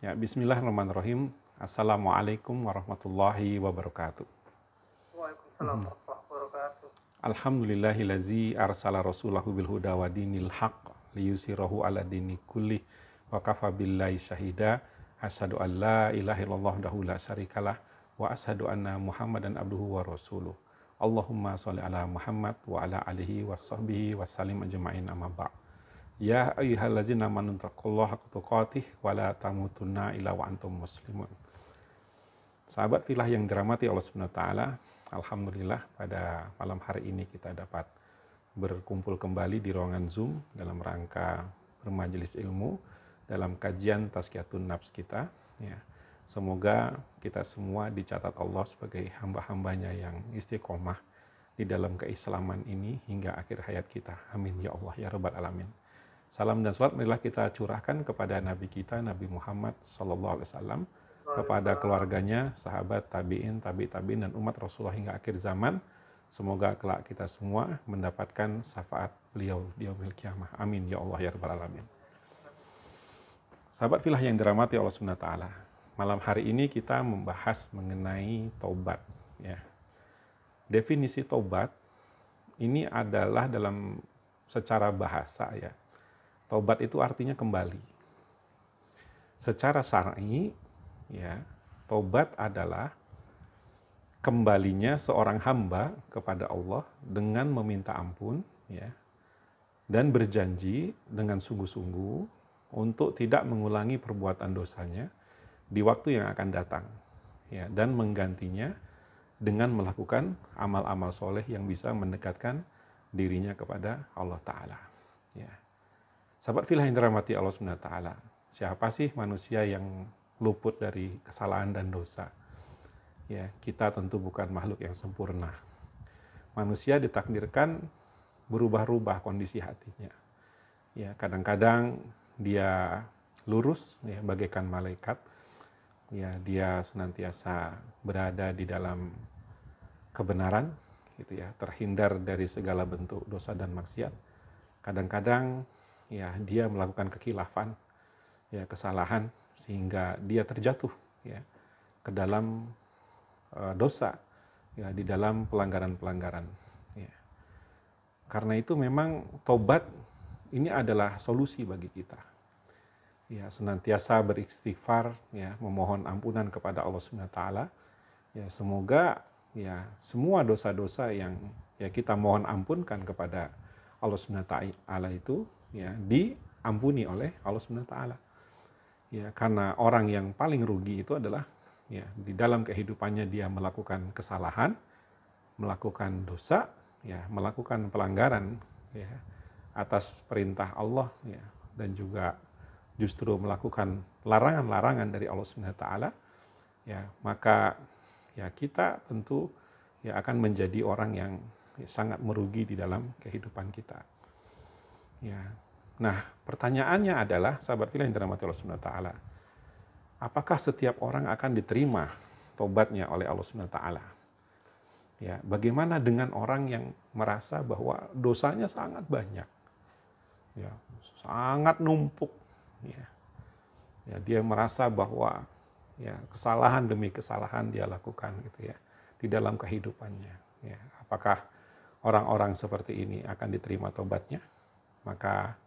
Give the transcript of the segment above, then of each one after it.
Ya, bismillahirrahmanirrahim. Assalamualaikum warahmatullahi wabarakatuh. Waalaikumsalam warahmatullahi wabarakatuh. Alhamdulillahillazi arsala rasulahu bil huda wa dinil haqq liyusirahu ala dini kulli wa kafa billahi syahida. Asyhadu an la ilaha illallah wahdahu la syarikalah wa asyhadu anna Muhammadan abduhu wa rasuluh. Allahumma sholli ala Muhammad wa ala alihi wa sahbihi wa sallim ajma'in amma ba'd. Ya ayyuhallazina amanu taqullaha haqqa tuqatih wa la tamutunna illa wa antum muslimun. Sahabat filah yang dirahmati Allah Subhanahu wa taala, alhamdulillah pada malam hari ini kita dapat berkumpul kembali di ruangan Zoom dalam rangka bermajelis ilmu dalam kajian Tazkiyatun Nafs kita, ya. Semoga kita semua dicatat Allah sebagai hamba-hambanya yang istiqomah di dalam keislaman ini hingga akhir hayat kita. Amin ya Allah ya rabbal alamin. Salam dan salawat marilah kita curahkan kepada Nabi kita, Nabi Muhammad SAW, kepada keluarganya, sahabat, tabi'in, tabi'in, dan umat Rasulullah hingga akhir zaman. Semoga kelak kita semua mendapatkan syafaat beliau di yaumil qiyamah. Amin ya Allah ya rabbal alamin. Sahabat filah yang dirahmati Allah Subhanahu wa taala. Malam hari ini kita membahas mengenai taubat, ya. Definisi taubat ini adalah dalam secara bahasa, ya. Taubat itu artinya kembali. Secara syar'i, ya, taubat adalah kembalinya seorang hamba kepada Allah dengan meminta ampun, ya, dan berjanji dengan sungguh-sungguh untuk tidak mengulangi perbuatan dosanya di waktu yang akan datang, ya, dan menggantinya dengan melakukan amal-amal soleh yang bisa mendekatkan dirinya kepada Allah Ta'ala, ya. Sahabat filah yang dirahmati Allah Subhanahu wa taala, siapa sih manusia yang luput dari kesalahan dan dosa? Ya, kita tentu bukan makhluk yang sempurna. Manusia ditakdirkan berubah-ubah kondisi hatinya. Ya, kadang-kadang dia lurus, ya, bagaikan malaikat. Ya, dia senantiasa berada di dalam kebenaran, gitu ya, terhindar dari segala bentuk dosa dan maksiat. Kadang-kadang ya dia melakukan kekilafan, ya, kesalahan, sehingga dia terjatuh, ya, ke dalam dosa, ya, di dalam pelanggaran-pelanggaran, ya. Karena itu memang tobat ini adalah solusi bagi kita, ya, senantiasa beristighfar, ya, memohon ampunan kepada Allah Subhanahu wa taala, ya, semoga, ya, semua dosa-dosa yang, ya, kita mohon ampunkan kepada Allah Subhanahu wa taala itu, ya, diampuni oleh Allah Subhanahu wa taala. Ya, karena orang yang paling rugi itu adalah, ya, di dalam kehidupannya dia melakukan kesalahan, melakukan dosa, ya, melakukan pelanggaran, ya, atas perintah Allah, ya, dan juga justru melakukan larangan-larangan dari Allah Subhanahu wa taala, ya, maka, ya, kita tentu, ya, akan menjadi orang yang, ya, sangat merugi di dalam kehidupan kita. Ya. Nah, pertanyaannya adalah, sahabat filah yang dirahmati Allah Subhanahu wa taala, apakah setiap orang akan diterima tobatnya oleh Allah Subhanahu wa taala? Ya, bagaimana dengan orang yang merasa bahwa dosanya sangat banyak? Ya, sangat numpuk, ya. Ya, dia merasa bahwa, ya, kesalahan demi kesalahan dia lakukan, gitu ya, di dalam kehidupannya. Ya, apakah orang-orang seperti ini akan diterima tobatnya? Maka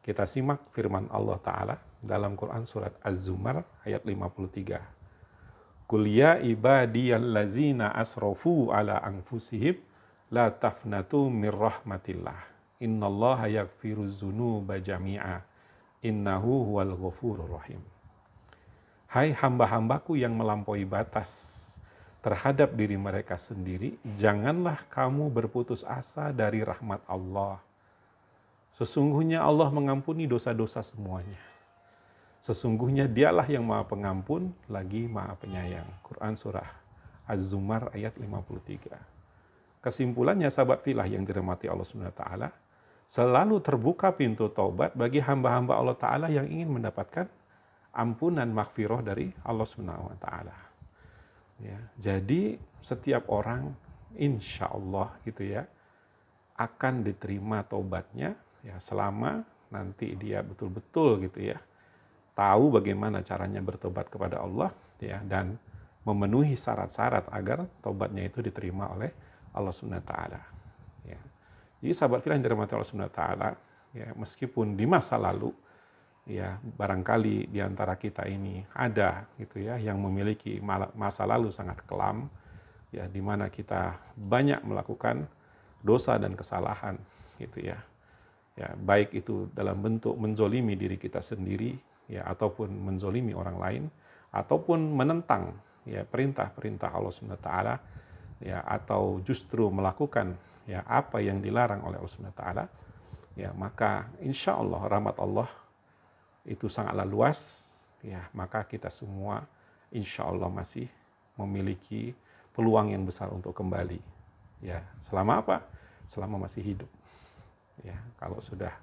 kita simak firman Allah Ta'ala dalam Quran surat Az-Zumar ayat 53. Qul ya ibadiyallazina asrafu ala anfusihim la tafnatu mir rahmatillah. Innallaha yaghfiruz dzunuba jami'a. Innahu huwal ghafurur rahim. Hai hamba-hambaku yang melampaui batas terhadap diri mereka sendiri, janganlah kamu berputus asa dari rahmat Allah. Sesungguhnya Allah mengampuni dosa-dosa semuanya. Sesungguhnya dialah yang maha pengampun, lagi maha penyayang. Quran surah Az-Zumar ayat 53. Kesimpulannya, sahabat filah yang dirahmati Allah Subhanahu wa taala, selalu terbuka pintu taubat bagi hamba-hamba Allah Ta'ala yang ingin mendapatkan ampunan maghfirah dari Allah Subhanahu wa taala. Ya, jadi setiap orang insya Allah, gitu ya, akan diterima taubatnya, ya, selama nanti dia betul-betul, gitu ya, tahu bagaimana caranya bertobat kepada Allah, ya, dan memenuhi syarat-syarat agar tobatnya itu diterima oleh Allah Subhanahu wa taala. Ya. Jadi sahabat fillah yang dirahmati Allah Subhanahu wa taala, ya, meskipun di masa lalu, ya, barangkali di antara kita ini ada gitu ya yang memiliki masa lalu sangat kelam, ya, di mana kita banyak melakukan dosa dan kesalahan gitu ya. Ya, baik itu dalam bentuk menzolimi diri kita sendiri, ya, ataupun menzolimi orang lain, ataupun menentang, ya, perintah-perintah Allah Subhanahu wa taala, ya, atau justru melakukan, ya, apa yang dilarang oleh Allah Subhanahu wa taala, ya, maka insya Allah rahmat Allah itu sangatlah luas, ya, maka kita semua insya Allah masih memiliki peluang yang besar untuk kembali, ya, selama apa? Selama masih hidup. Ya, kalau sudah,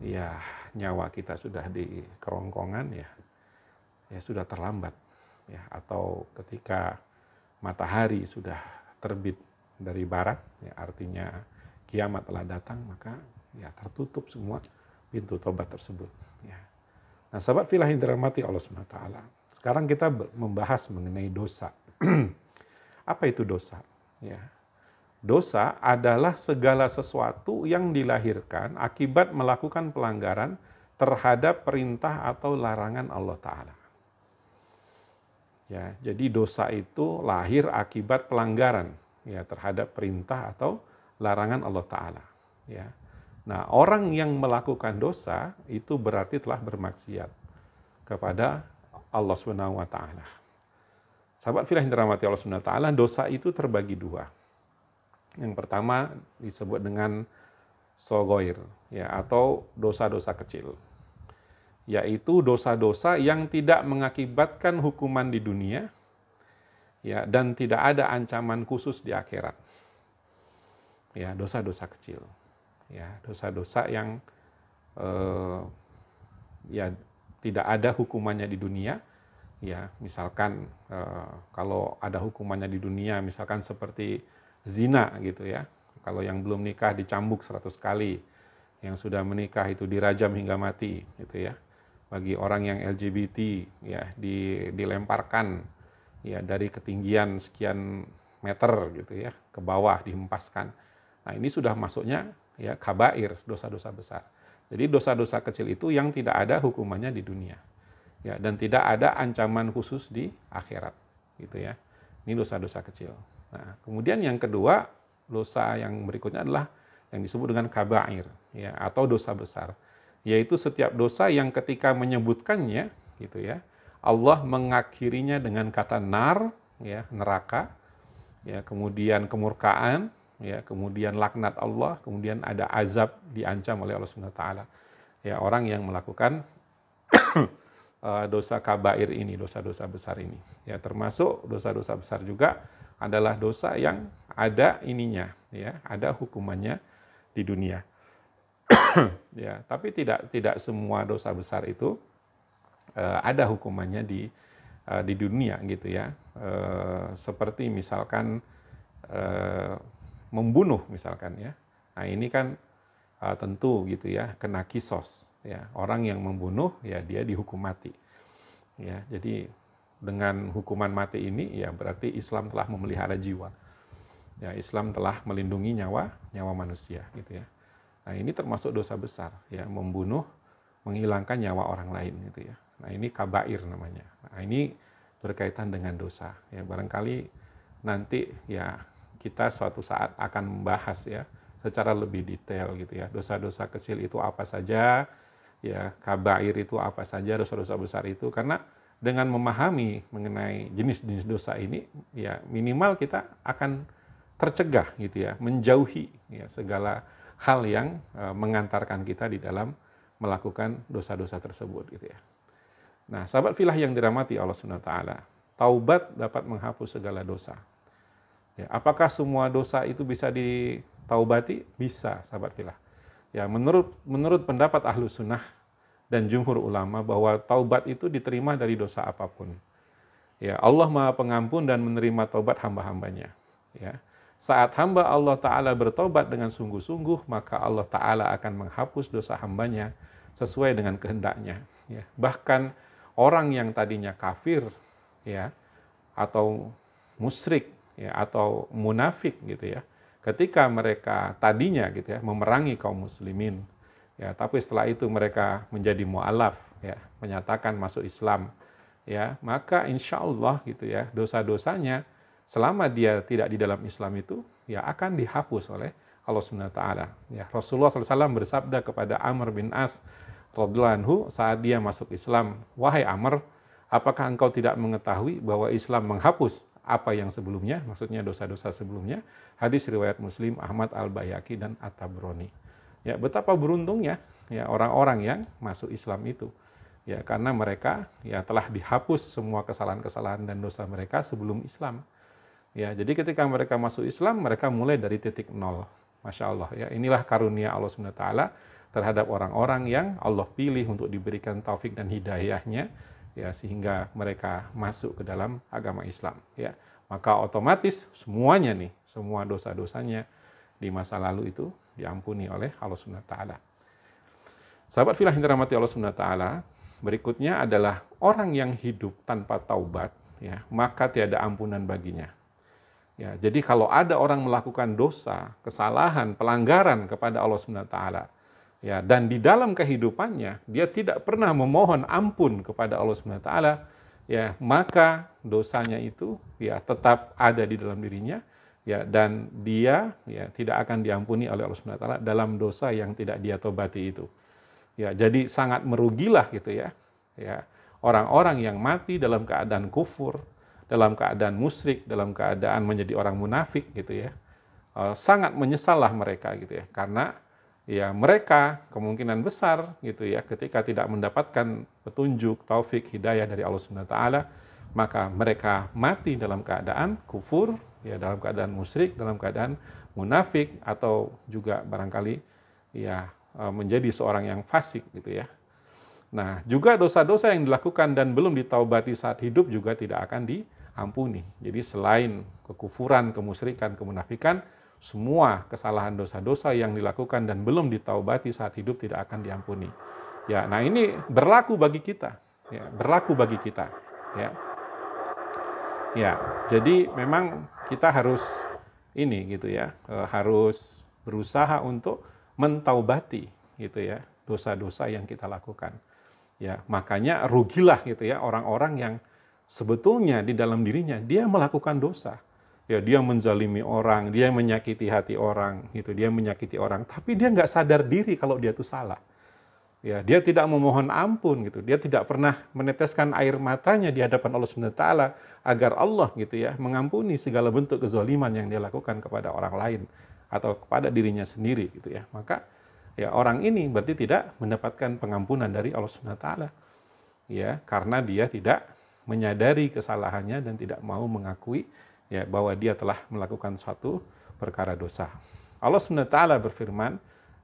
ya, nyawa kita sudah di kerongkongan, ya sudah terlambat, ya, atau ketika matahari sudah terbit dari barat, ya, artinya kiamat telah datang, maka, ya, tertutup semua pintu tobat tersebut, ya. Nah, sahabat fillah yang dirahmati Allah Subhanahu wa taala, sekarang kita membahas mengenai dosa. Apa itu dosa? Ya. Dosa adalah segala sesuatu yang dilahirkan akibat melakukan pelanggaran terhadap perintah atau larangan Allah Ta'ala. Ya, jadi dosa itu lahir akibat pelanggaran, ya, terhadap perintah atau larangan Allah Ta'ala. Ya. Nah, orang yang melakukan dosa itu berarti telah bermaksiat kepada Allah Subhanahu wa taala. Sahabat fillah yang dirahmati Allah Subhanahu wa taala, dosa itu terbagi dua. Yang pertama disebut dengan sogoir, ya, atau dosa-dosa kecil, yaitu dosa-dosa yang tidak mengakibatkan hukuman di dunia, ya, dan tidak ada ancaman khusus di akhirat. Ya, dosa-dosa kecil, ya, dosa-dosa yang ya, tidak ada hukumannya di dunia, ya, misalkan kalau ada hukumannya di dunia, misalkan seperti zina gitu ya. Kalau yang belum nikah dicambuk 100 kali, yang sudah menikah itu dirajam hingga mati gitu ya. Bagi orang yang LGBT, ya, dilemparkan, ya, dari ketinggian sekian meter gitu ya ke bawah, dihempaskan. Nah, ini sudah masuknya, ya, kabair, dosa-dosa besar. Jadi dosa-dosa kecil itu yang tidak ada hukumannya di dunia, ya, dan tidak ada ancaman khusus di akhirat gitu ya. Ini dosa-dosa kecil. Nah, kemudian yang kedua, dosa yang berikutnya adalah yang disebut dengan kabair, ya, atau dosa besar, yaitu setiap dosa yang ketika menyebutkannya gitu ya, Allah mengakhirinya dengan kata nar, ya, neraka, ya, kemudian kemurkaan, ya, kemudian laknat Allah, kemudian ada azab diancam oleh Allah Subhanahu wa taala. Ya, orang yang melakukan dosa kabair ini, dosa-dosa besar ini, ya, termasuk dosa-dosa besar juga adalah dosa yang ada ininya, ya, ada hukumannya di dunia. Ya, tapi tidak semua dosa besar itu ada hukumannya di dunia gitu ya. Seperti misalkan membunuh misalkan ya. Nah, ini kan tentu gitu ya, kena kisos, ya. Orang yang membunuh, ya, dia dihukum mati. Ya, jadi dengan hukuman mati ini, ya, berarti Islam telah memelihara jiwa. Ya, Islam telah melindungi nyawa manusia gitu ya. Nah, ini termasuk dosa besar, ya, membunuh, menghilangkan nyawa orang lain gitu ya. Nah, ini kabair namanya. Nah, ini berkaitan dengan dosa. Ya, barangkali nanti, ya, kita suatu saat akan membahas, ya, secara lebih detail gitu ya. Dosa-dosa kecil itu apa saja, ya, kabair itu apa saja, dosa-dosa besar itu, karena dengan memahami mengenai jenis-jenis dosa ini, ya, minimal kita akan tercegah gitu ya, menjauhi, ya, segala hal yang mengantarkan kita di dalam melakukan dosa-dosa tersebut gitu ya. Nah, sahabat fillah yang dirahmati Allah Subhanahu wa taala, taubat dapat menghapus segala dosa. Ya, apakah semua dosa itu bisa ditaubati? Bisa, sahabat fillah. Ya, menurut pendapat Ahlus Sunnah dan jumhur ulama bahwa taubat itu diterima dari dosa apapun. Ya, Allah Maha Pengampun dan menerima taubat hamba-hambanya. Ya. Saat hamba Allah Ta'ala bertobat dengan sungguh-sungguh, maka Allah Ta'ala akan menghapus dosa hambanya sesuai dengan kehendaknya. Ya. Bahkan orang yang tadinya kafir, ya, atau musyrik, ya, atau munafik gitu ya, ketika mereka tadinya gitu ya memerangi kaum muslimin, ya, tapi setelah itu mereka menjadi mu'alaf, ya, menyatakan masuk Islam, ya, maka insya Allah gitu ya dosa-dosanya selama dia tidak di dalam Islam itu ya akan dihapus oleh Allah Subhanahu wa taala. Ya, Rasulullah SAW bersabda kepada Amr bin As radhiyallahu anhu saat dia masuk Islam, "Wahai Amr, apakah engkau tidak mengetahui bahwa Islam menghapus apa yang sebelumnya?" Maksudnya dosa-dosa sebelumnya. Hadis riwayat Muslim, Ahmad, Al-Baihaqi, dan At-Tabrani. Ya, betapa beruntungnya ya orang-orang yang masuk Islam itu. Ya, karena mereka ya telah dihapus semua kesalahan-kesalahan dan dosa mereka sebelum Islam. Ya, jadi ketika mereka masuk Islam, mereka mulai dari titik nol. Masya Allah, ya, inilah karunia Allah Subhanahu wa taala terhadap orang-orang yang Allah pilih untuk diberikan taufik dan hidayahnya, ya, sehingga mereka masuk ke dalam agama Islam. Ya, maka otomatis semuanya nih, semua dosa-dosanya di masa lalu itu diampuni oleh Allah Subhanahu wa taala. Sahabat fillah yang dirahmati Allah Subhanahu wa taala, berikutnya adalah orang yang hidup tanpa taubat, ya, maka tiada ampunan baginya. Ya, jadi kalau ada orang melakukan dosa, kesalahan, pelanggaran kepada Allah Subhanahu wa taala, ya, dan di dalam kehidupannya dia tidak pernah memohon ampun kepada Allah Subhanahu wa taala, ya, maka dosanya itu ya tetap ada di dalam dirinya, ya, dan dia ya tidak akan diampuni oleh Allah Subhanahu wa taala dalam dosa yang tidak dia tobati itu. Ya, jadi sangat merugilah gitu ya. Ya, orang-orang yang mati dalam keadaan kufur, dalam keadaan musyrik, dalam keadaan menjadi orang munafik gitu ya. Sangat menyesallah mereka gitu ya. Karena ya mereka kemungkinan besar gitu ya ketika tidak mendapatkan petunjuk, taufik, hidayah dari Allah Subhanahu wa taala, maka mereka mati dalam keadaan kufur, ya, dalam keadaan musyrik, dalam keadaan munafik, atau juga barangkali ya menjadi seorang yang fasik gitu ya. Nah, juga dosa-dosa yang dilakukan dan belum ditaubati saat hidup juga tidak akan diampuni. Jadi selain kekufuran, kemusyrikan, kemunafikan, semua kesalahan dosa-dosa yang dilakukan dan belum ditaubati saat hidup tidak akan diampuni. Ya, nah ini berlaku bagi kita, ya, berlaku bagi kita, ya. Ya, jadi memang kita harus ini gitu ya, harus berusaha untuk mentaubati gitu ya dosa-dosa yang kita lakukan. Ya, makanya rugilah gitu ya orang-orang yang sebetulnya di dalam dirinya dia melakukan dosa. Ya, dia menzalimi orang, dia menyakiti hati orang, gitu, dia menyakiti orang, tapi dia nggak sadar diri kalau dia itu salah. Ya, dia tidak memohon ampun gitu, dia tidak pernah meneteskan air matanya di hadapan Allah Subhanahu wa taala agar Allah gitu ya mengampuni segala bentuk kezaliman yang dia lakukan kepada orang lain atau kepada dirinya sendiri gitu ya. Maka ya orang ini berarti tidak mendapatkan pengampunan dari Allah Subhanahu wa taala. Ya, karena dia tidak menyadari kesalahannya dan tidak mau mengakui ya bahwa dia telah melakukan suatu perkara dosa. Allah Subhanahu wa taala berfirman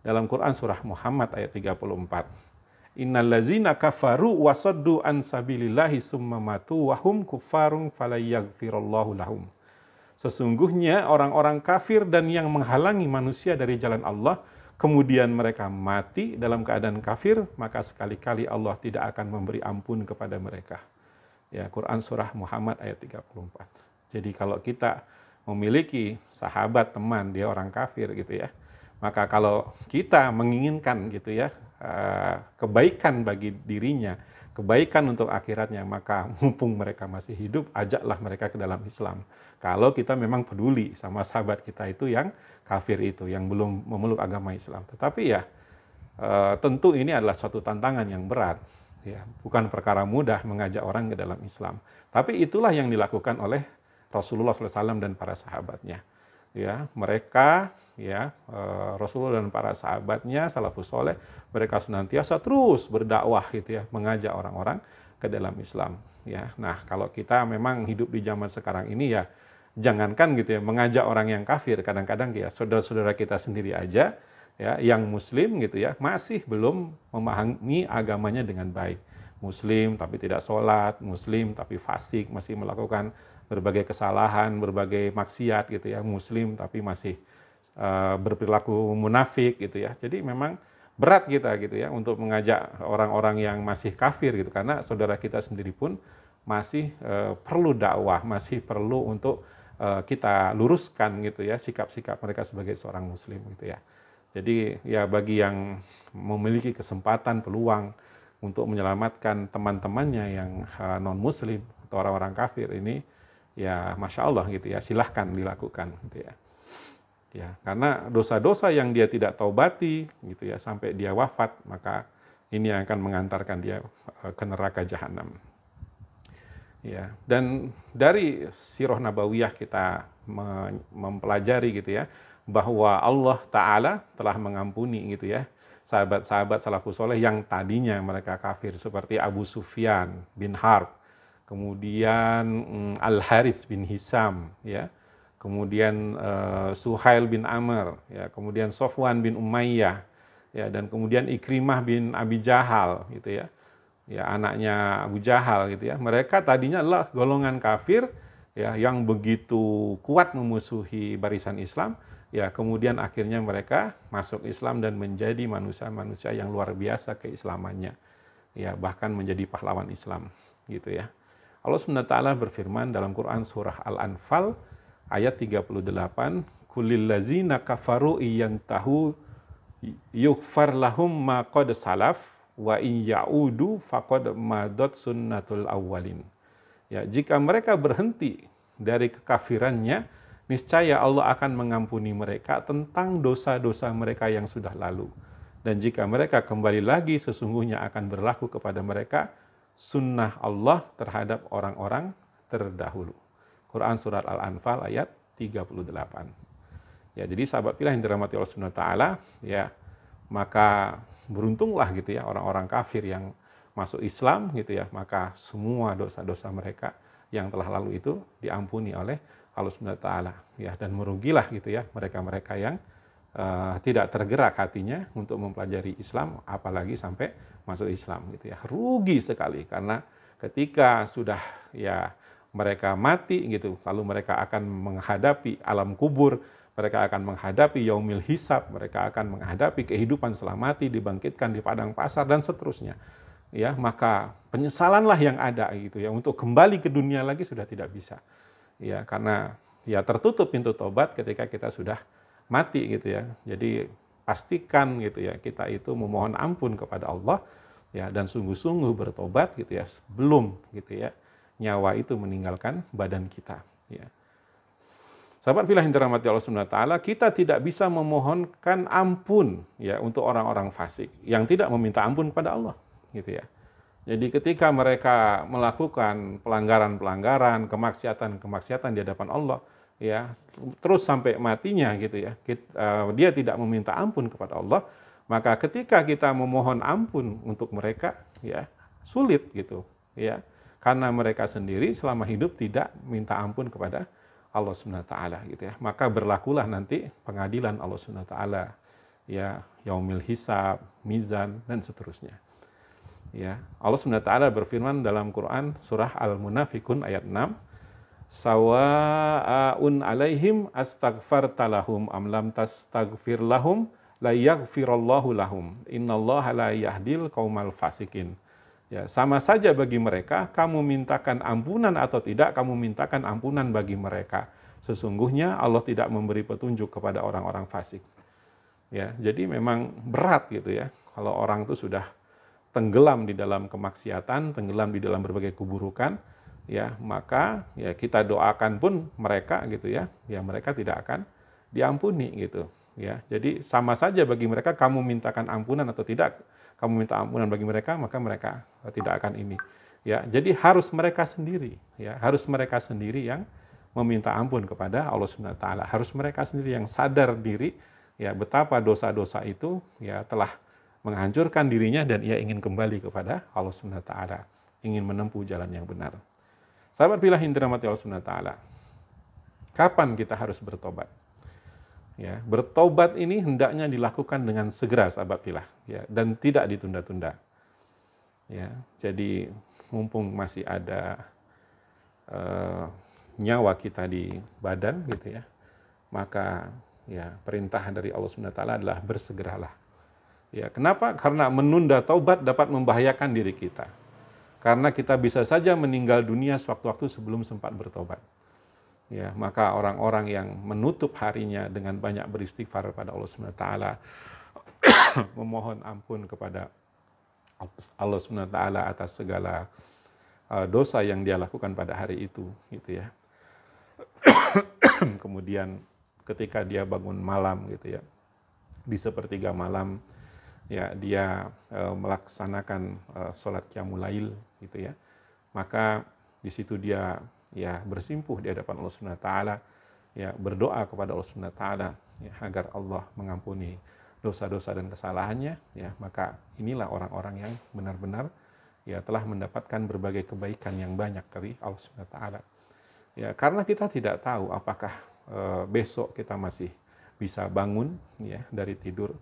dalam Quran surah Muhammad ayat 34. Innallazina kafaru wasaddu an sabilillahi summa matu wa hum kuffarun falayaghfirallahu lahum. Sesungguhnya orang-orang kafir dan yang menghalangi manusia dari jalan Allah, kemudian mereka mati dalam keadaan kafir, maka sekali-kali Allah tidak akan memberi ampun kepada mereka. Ya, Quran surah Muhammad ayat 34. Jadi kalau kita memiliki sahabat, teman, dia orang kafir gitu ya, maka kalau kita menginginkan gitu ya kebaikan bagi dirinya, kebaikan untuk akhiratnya, maka mumpung mereka masih hidup, ajaklah mereka ke dalam Islam. Kalau kita memang peduli sama sahabat kita itu yang kafir itu, yang belum memeluk agama Islam. Tetapi ya tentu ini adalah suatu tantangan yang berat. Ya, bukan perkara mudah mengajak orang ke dalam Islam. Tapi itulah yang dilakukan oleh Rasulullah SAW dan para sahabatnya. Ya, mereka ya Rasulullah dan para sahabatnya salafus soleh, mereka senantiasa terus berdakwah gitu ya, mengajak orang-orang ke dalam Islam. Ya, nah kalau kita memang hidup di zaman sekarang ini ya, jangankan gitu ya mengajak orang yang kafir, kadang-kadang ya saudara-saudara kita sendiri aja ya yang muslim gitu ya masih belum memahami agamanya dengan baik. Muslim tapi tidak sholat, muslim tapi fasik, masih melakukan berbagai kesalahan, berbagai maksiat gitu ya, muslim tapi masih berperilaku munafik gitu ya. Jadi memang berat kita gitu ya untuk mengajak orang-orang yang masih kafir gitu, karena saudara kita sendiri pun masih perlu dakwah, masih perlu untuk kita luruskan gitu ya sikap-sikap mereka sebagai seorang muslim gitu ya. Jadi ya bagi yang memiliki kesempatan, peluang untuk menyelamatkan teman-temannya yang non muslim atau orang-orang kafir ini, ya masya Allah gitu ya, silahkan dilakukan gitu ya. Ya, karena dosa-dosa yang dia tidak taubati gitu ya sampai dia wafat, maka ini yang akan mengantarkan dia ke neraka jahanam. Ya, dan dari sirah nabawiyah kita mempelajari gitu ya bahwa Allah Ta'ala telah mengampuni gitu ya sahabat-sahabat salafus soleh yang tadinya mereka kafir, seperti Abu Sufyan bin Harb, kemudian Al-Haris bin Hisam ya, kemudian Suhail bin Amr, ya, kemudian Sofwan bin Umayyah, ya, dan kemudian Ikrimah bin Abi Jahal, gitu ya, ya anaknya Abu Jahal, gitu ya. Mereka tadinya adalah golongan kafir, ya, yang begitu kuat memusuhi barisan Islam, ya, kemudian akhirnya mereka masuk Islam dan menjadi manusia-manusia yang luar biasa keislamannya, ya, bahkan menjadi pahlawan Islam, gitu ya. Allah SWT berfirman dalam Quran surah Al-Anfal ayat 38, kulil lazina kafaru iyantahu yughfar lahum ma qad salaf wa in ya'udu faqad madat sunnatul awwalin. Ya, jika mereka berhenti dari kekafirannya, niscaya Allah akan mengampuni mereka tentang dosa-dosa mereka yang sudah lalu. Dan jika mereka kembali lagi, sesungguhnya akan berlaku kepada mereka sunnah Allah terhadap orang-orang terdahulu. Quran surat Al-Anfal ayat 38. Ya, jadi sahabat pilih yang dirahmati Allah Subhanahu wa taala, ya, maka beruntunglah gitu ya orang-orang kafir yang masuk Islam gitu ya, maka semua dosa-dosa mereka yang telah lalu itu diampuni oleh Allah Subhanahu wa taala, ya, dan merugilah gitu ya mereka-mereka yang tidak tergerak hatinya untuk mempelajari Islam, apalagi sampai masuk Islam gitu ya. Rugi sekali, karena ketika sudah ya mereka mati gitu, lalu mereka akan menghadapi alam kubur, mereka akan menghadapi yaumil hisab, mereka akan menghadapi kehidupan setelah mati, dibangkitkan di padang pasar dan seterusnya. Ya, maka penyesalanlah yang ada gitu ya, untuk kembali ke dunia lagi sudah tidak bisa. Ya, karena ya tertutup pintu tobat ketika kita sudah mati gitu ya. Jadi pastikan gitu ya kita itu memohon ampun kepada Allah, ya, dan sungguh-sungguh bertobat gitu ya sebelum gitu ya nyawa itu meninggalkan badan kita, ya. Sahabat fillah yang dirahmati Allah Subhanahu wa taala, kita tidak bisa memohonkan ampun ya untuk orang-orang fasik yang tidak meminta ampun kepada Allah, gitu ya. Jadi ketika mereka melakukan pelanggaran-pelanggaran, kemaksiatan-kemaksiatan di hadapan Allah, ya, terus sampai matinya gitu ya, dia tidak meminta ampun kepada Allah, maka ketika kita memohon ampun untuk mereka, ya, sulit gitu, ya. Karena mereka sendiri selama hidup tidak minta ampun kepada Allah Subhanahu wa taala gitu ya. Maka berlakulah nanti pengadilan Allah Subhanahu wa taala, ya, yaumil hisab, mizan, dan seterusnya. Ya, Allah Subhanahu wa taala berfirman dalam Quran surah Al-Munafikun ayat 6, sawa'un alaihim astaghfarta lahum am lam tastaghfir lahum la yaghfirallahu lahum innallaha la yahdil qaumal fasikin. Ya, sama saja bagi mereka, kamu mintakan ampunan atau tidak, kamu mintakan ampunan bagi mereka. Sesungguhnya Allah tidak memberi petunjuk kepada orang-orang fasik. Ya, jadi memang berat gitu ya, kalau orang itu sudah tenggelam di dalam kemaksiatan, tenggelam di dalam berbagai keburukan, ya, maka ya kita doakan pun mereka gitu ya, ya mereka tidak akan diampuni gitu. Ya, jadi sama saja bagi mereka, kamu mintakan ampunan atau tidak, kamu minta ampunan bagi mereka, maka mereka tidak akan ini. Ya, jadi harus mereka sendiri, ya, harus mereka sendiri yang meminta ampun kepada Allah Subhanahu wa taala. Harus mereka sendiri yang sadar diri, ya, betapa dosa-dosa itu ya telah menghancurkan dirinya dan ia ingin kembali kepada Allah Subhanahu wa taala, ingin menempuh jalan yang benar. Sahabat fillah yang dirahmati Allah Subhanahu wa taala, kapan kita harus bertobat? Ya, bertobat ini hendaknya dilakukan dengan segera, sahabat fillah, ya, dan tidak ditunda-tunda. Ya, jadi mumpung masih ada nyawa kita di badan gitu ya, maka ya perintah dari Allah Subhanahu wa taala adalah bersegeralah. Ya, kenapa? Karena menunda taubat dapat membahayakan diri kita. Karena kita bisa saja meninggal dunia sewaktu-waktu sebelum sempat bertobat. Ya, maka orang-orang yang menutup harinya dengan banyak beristighfar kepada Allah Subhanahu wa taala, memohon ampun kepada Allah Subhanahu wa taala atas segala dosa yang dia lakukan pada hari itu, gitu ya. Kemudian ketika dia bangun malam, gitu ya, di sepertiga malam, ya dia melaksanakan sholat qiyamul lail, gitu ya, maka di situ dia ya bersimpuh di hadapan Allah Subhanahu wa taala, ya berdoa kepada Allah Subhanahu wa taala ya, agar Allah mengampuni dosa-dosa dan kesalahannya, ya maka inilah orang-orang yang benar-benar ya telah mendapatkan berbagai kebaikan yang banyak dari Allah Subhanahu wa taala. Ya, karena kita tidak tahu apakah besok kita masih bisa bangun ya dari tidur,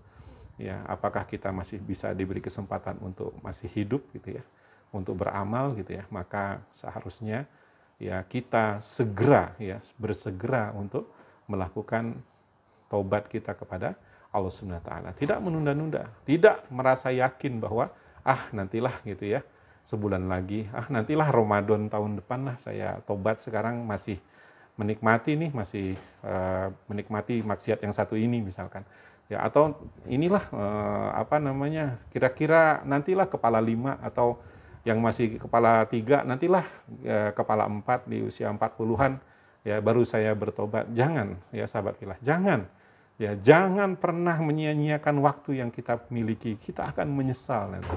ya apakah kita masih bisa diberi kesempatan untuk masih hidup, gitu ya, untuk beramal, gitu ya, maka seharusnya ya kita segera ya bersegera untuk melakukan taubat kita kepada Allah Subhanahu wa taala. Tidak menunda-nunda, tidak merasa yakin bahwa nantilah, gitu ya, sebulan lagi, nantilah Ramadan tahun depan lah saya tobat, sekarang masih menikmati nih, masih menikmati maksiat yang satu ini misalkan. Ya, atau inilah kira-kira nantilah kepala 5 atau yang masih kepala 3 nantilah kepala 4 di usia 40-an ya baru saya bertobat. Jangan ya sahabat fillah, jangan. Ya, jangan pernah menyia-nyiakan waktu yang kita miliki. Kita akan menyesal nanti.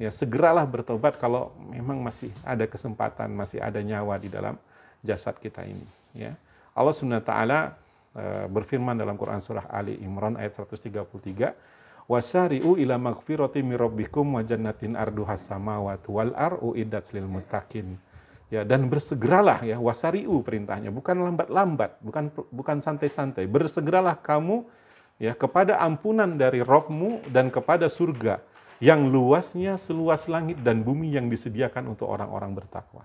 Ya, segeralah bertobat kalau memang masih ada kesempatan, masih ada nyawa di dalam jasad kita ini, ya. Allah Subhanahu wa taala berfirman dalam Quran surah Ali Imran ayat 133, "Wasari'u ila maghfirati mir rabbikum wa jannatin arduhas samawati wal ardu uiddat lil muttaqin." Ya, dan bersegeralah ya, wasari'u perintahnya, bukan lambat-lambat, bukan santai-santai. Bersegeralah kamu ya kepada ampunan dari Rabbmu dan kepada surga yang luasnya seluas langit dan bumi yang disediakan untuk orang-orang bertakwa.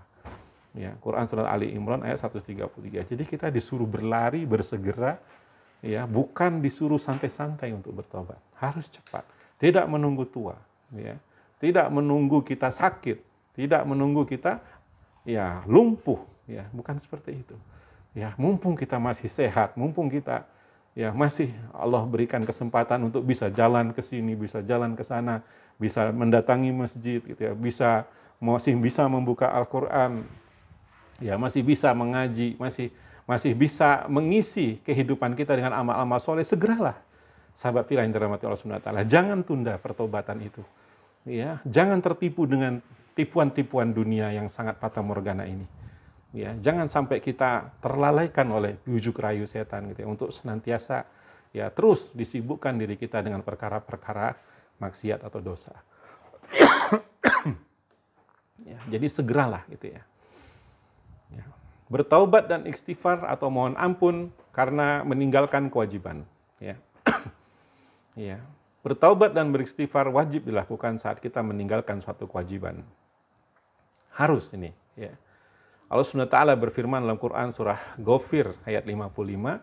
Ya, Quran surah Ali Imran ayat 133. Jadi kita disuruh berlari, bersegera ya, bukan disuruh santai-santai untuk bertobat. Harus cepat, tidak menunggu tua, ya. Tidak menunggu kita sakit, tidak menunggu kita ya lumpuh, ya, bukan seperti itu. Ya, mumpung kita masih sehat, mumpung kita ya masih Allah berikan kesempatan untuk bisa jalan ke sini, bisa jalan ke sana, bisa mendatangi masjid, gitu ya, masih bisa membuka Al-Qur'an, ya, masih bisa mengaji, masih bisa mengisi kehidupan kita dengan amal-amal soleh, segeralah. Sahabat fillah yang dirahmati Allah Subhanahu wa taala, jangan tunda pertobatan itu. Ya, jangan tertipu dengan tipuan-tipuan dunia yang sangat fata morgana ini. Ya, jangan sampai kita terlalaikan oleh bujuk rayu setan, gitu ya, untuk senantiasa ya terus disibukkan diri kita dengan perkara-perkara maksiat atau dosa. Ya, jadi segeralah, gitu ya. Ya. Bertaubat dan istighfar atau mohon ampun karena meninggalkan kewajiban. Ya. Ya. Bertaubat dan beristighfar wajib dilakukan saat kita meninggalkan suatu kewajiban. Harus ini. Ya. Allah Subhanahu wa taala berfirman dalam Quran surah Ghafir ayat 55,